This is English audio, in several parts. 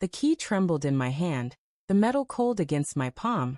The key trembled in my hand, the metal cold against my palm,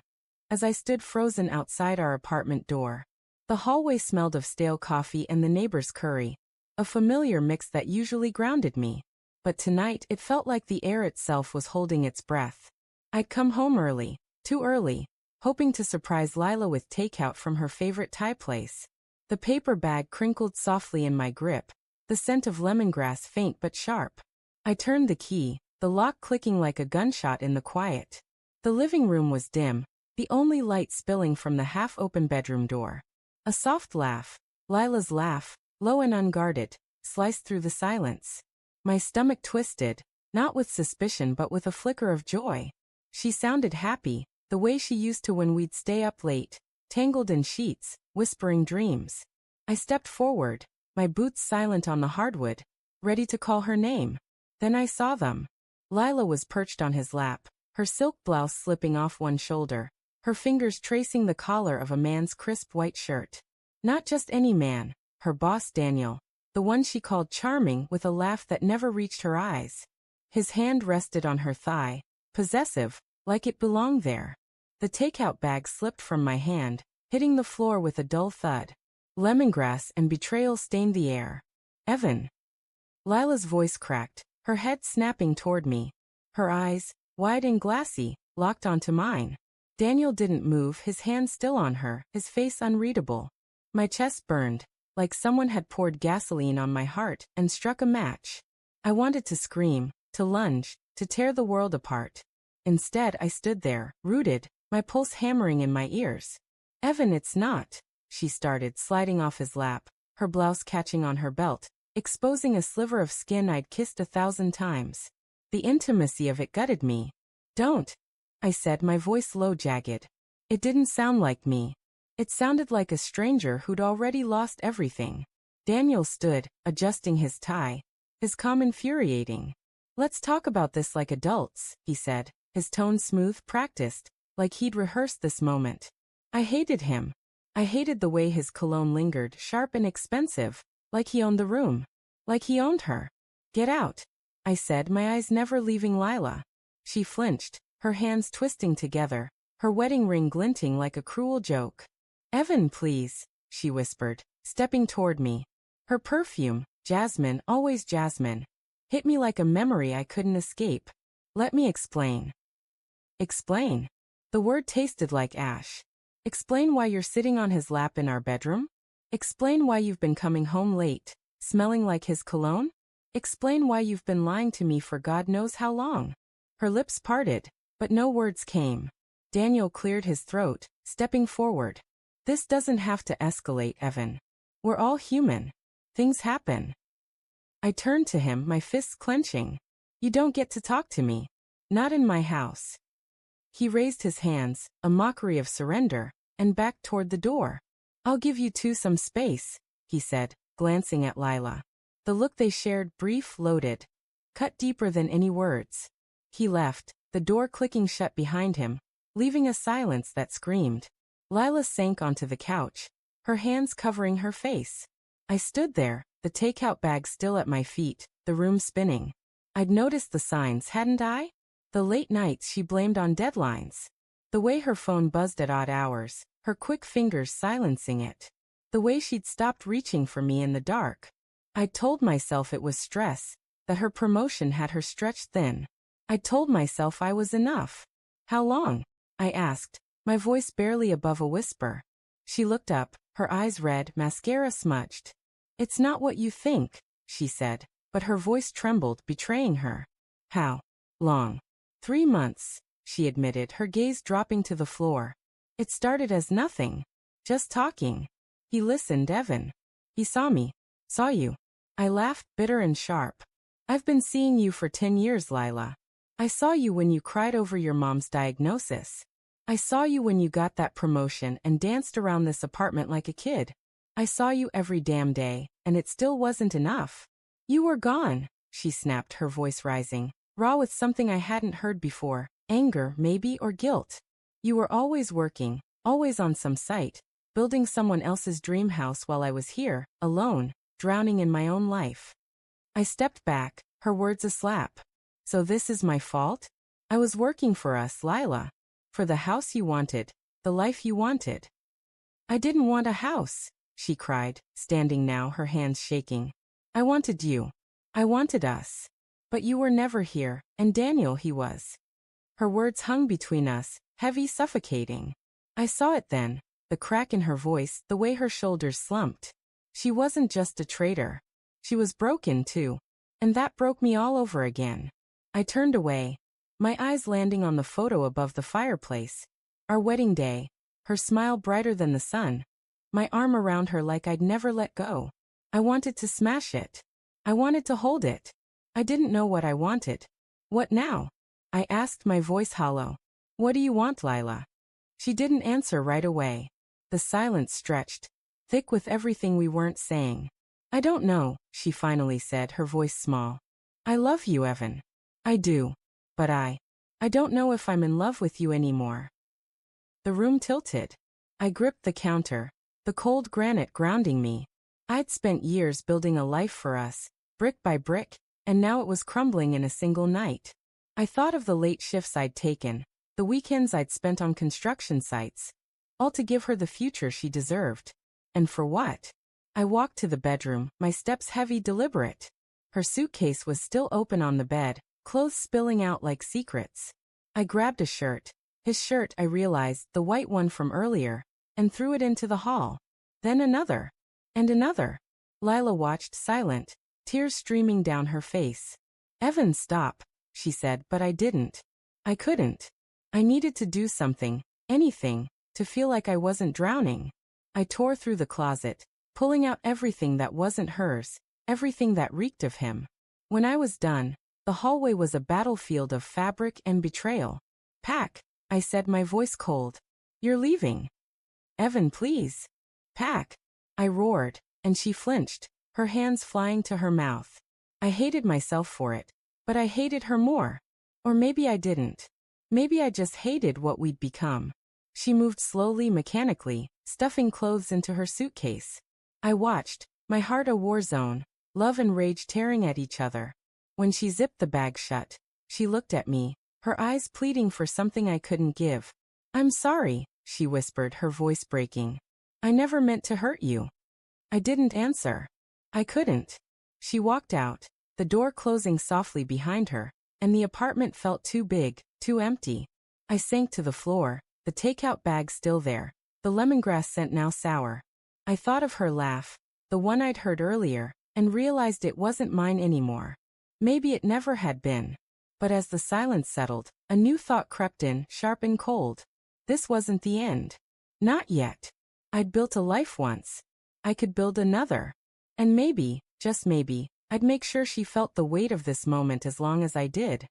as I stood frozen outside our apartment door. The hallway smelled of stale coffee and the neighbor's curry, a familiar mix that usually grounded me. But tonight it felt like the air itself was holding its breath. I'd come home early, too early, hoping to surprise Lila with takeout from her favorite Thai place. The paper bag crinkled softly in my grip, the scent of lemongrass faint but sharp. I turned the key, the lock clicking like a gunshot in the quiet. The living room was dim, the only light spilling from the half-open bedroom door. A soft laugh, Lila's laugh, low and unguarded, sliced through the silence. My stomach twisted, not with suspicion but with a flicker of joy. She sounded happy, the way she used to when we'd stay up late, tangled in sheets, whispering dreams. I stepped forward, my boots silent on the hardwood, ready to call her name. Then I saw them. Lila was perched on his lap, her silk blouse slipping off one shoulder, her fingers tracing the collar of a man's crisp white shirt. Not just any man, her boss Daniel, the one she called charming with a laugh that never reached her eyes. His hand rested on her thigh, possessive, like it belonged there. The takeout bag slipped from my hand, hitting the floor with a dull thud. Lemongrass and betrayal stained the air. Evan. Lila's voice cracked, her head snapping toward me. Her eyes, wide and glassy, locked onto mine. Daniel didn't move, his hand still on her, his face unreadable. My chest burned, like someone had poured gasoline on my heart and struck a match. I wanted to scream, to lunge, to tear the world apart. Instead, I stood there, rooted, my pulse hammering in my ears. Evan, it's not, she started, sliding off his lap, her blouse catching on her belt, exposing a sliver of skin I'd kissed 1,000 times. The intimacy of it gutted me. Don't, I said, my voice low, jagged. It didn't sound like me. It sounded like a stranger who'd already lost everything. Daniel stood, adjusting his tie, his calm infuriating. Let's talk about this like adults, he said, his tone smooth, practiced, like he'd rehearsed this moment. I hated him. I hated the way his cologne lingered, sharp and expensive, like he owned the room. Like he owned her. Get out, I said, my eyes never leaving Lila. She flinched, her hands twisting together, her wedding ring glinting like a cruel joke. Evan, please, she whispered, stepping toward me. Her perfume, jasmine, always jasmine, hit me like a memory I couldn't escape. Let me explain. Explain. The word tasted like ash. Explain why you're sitting on his lap in our bedroom? Explain why you've been coming home late, smelling like his cologne? Explain why you've been lying to me for God knows how long. Her lips parted, but no words came. Daniel cleared his throat, stepping forward. This doesn't have to escalate, Evan. We're all human. Things happen. I turned to him, my fists clenching. You don't get to talk to me. Not in my house. He raised his hands, a mockery of surrender, and backed toward the door. I'll give you two some space, he said, glancing at Lila. The look they shared, brief, loaded, cut deeper than any words. He left, the door clicking shut behind him, leaving a silence that screamed. Lila sank onto the couch, her hands covering her face. I stood there, the takeout bag still at my feet, the room spinning. I'd noticed the signs, hadn't I? The late nights she blamed on deadlines. The way her phone buzzed at odd hours, her quick fingers silencing it. The way she'd stopped reaching for me in the dark. I'd told myself it was stress, that her promotion had her stretched thin. I'd told myself I was enough. How long? I asked, my voice barely above a whisper. She looked up, her eyes red, mascara smudged. It's not what you think, she said, but her voice trembled, betraying her. How long? 3 months, she admitted, her gaze dropping to the floor. It started as nothing. Just talking. He listened, Evan. He saw me. Saw you. I laughed, bitter and sharp. I've been seeing you for 10 years, Lila. I saw you when you cried over your mom's diagnosis. I saw you when you got that promotion and danced around this apartment like a kid. I saw you every damn day, and it still wasn't enough. You were gone, she snapped, her voice rising, raw with something I hadn't heard before, anger, maybe, or guilt. You were always working, always on some site, building someone else's dream house while I was here, alone, drowning in my own life. I stepped back, her words a slap. So this is my fault? I was working for us, Lila. For the house you wanted, the life you wanted. I didn't want a house, she cried, standing now, her hands shaking. I wanted you. I wanted us. But you were never here, and Daniel, he was. Her words hung between us, heavy, suffocating. I saw it then, the crack in her voice, the way her shoulders slumped. She wasn't just a traitor. She was broken, too. And that broke me all over again. I turned away, my eyes landing on the photo above the fireplace. Our wedding day, her smile brighter than the sun. My arm around her like I'd never let go. I wanted to smash it. I wanted to hold it. I didn't know what I wanted. What now? I asked, my voice hollow. What do you want, Lila? She didn't answer right away. The silence stretched, thick with everything we weren't saying. I don't know, she finally said, her voice small. I love you, Evan. I do. But I don't know if I'm in love with you anymore. The room tilted. I gripped the counter, the cold granite grounding me. I'd spent years building a life for us, brick by brick, and now it was crumbling in a single night. I thought of the late shifts I'd taken, the weekends I'd spent on construction sites, all to give her the future she deserved. And for what? I walked to the bedroom, my steps heavy, deliberate. Her suitcase was still open on the bed, clothes spilling out like secrets. I grabbed a shirt, his shirt, I realized, the white one from earlier, and threw it into the hall. Then another. And another. Lila watched, silent, tears streaming down her face. Evan, stop, she said, but I didn't. I couldn't. I needed to do something, anything, to feel like I wasn't drowning. I tore through the closet, pulling out everything that wasn't hers, everything that reeked of him. When I was done, the hallway was a battlefield of fabric and betrayal. Pack, I said, my voice cold. You're leaving. Evan, please. Pack, I roared, and she flinched, her hands flying to her mouth. I hated myself for it, but I hated her more. Or maybe I didn't. Maybe I just hated what we'd become. She moved slowly, mechanically, stuffing clothes into her suitcase. I watched, my heart a war zone, love and rage tearing at each other. When she zipped the bag shut, she looked at me, her eyes pleading for something I couldn't give. I'm sorry, she whispered, her voice breaking. I never meant to hurt you. I didn't answer. I couldn't. She walked out, the door closing softly behind her, and the apartment felt too big, too empty. I sank to the floor, the takeout bag still there, the lemongrass scent now sour. I thought of her laugh, the one I'd heard earlier, and realized it wasn't mine anymore. Maybe it never had been. But as the silence settled, a new thought crept in, sharp and cold. This wasn't the end. Not yet. I'd built a life once. I could build another. And maybe, just maybe, I'd make sure she felt the weight of this moment as long as I did.